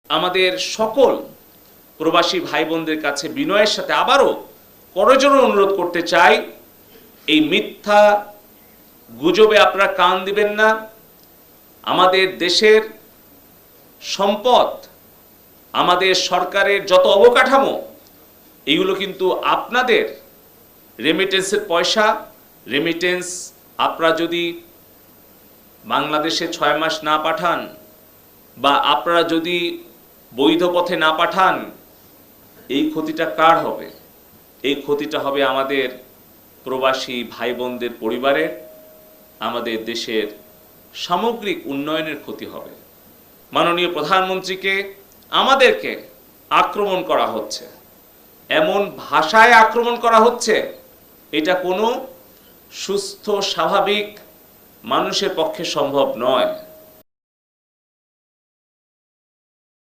আমাদের সকল প্রবাসী ভাই বোনদের কাছে বিনয়ের সাথে আবারও করজোড়ে অনুরোধ করতে চাই, এই মিথ্যা গুজবে আপনারা কান দিবেন না। আমাদের দেশের সম্পদ, আমাদের সরকারের যত অবকাঠামো, এগুলো কিন্তু আপনাদের রেমিটেন্সের পয়সা। রেমিটেন্স আপনারা যদি বাংলাদেশে 6 মাস না পাঠান বা আপনারা যদি বৈধ পথে না পাঠান, এই ক্ষতিটা কার হবে? এই ক্ষতিটা হবে আমাদের প্রবাসী ভাই বোনদের পরিবারের, আমাদের দেশের সামগ্রিক উন্নয়নের ক্ষতি হবে। মাননীয় প্রধানমন্ত্রীকে, আমাদেরকে আক্রমণ করা হচ্ছে, এমন ভাষায় আক্রমণ করা হচ্ছে, এটা কোনো সুস্থ স্বাভাবিক মানুষের পক্ষে সম্ভব নয়।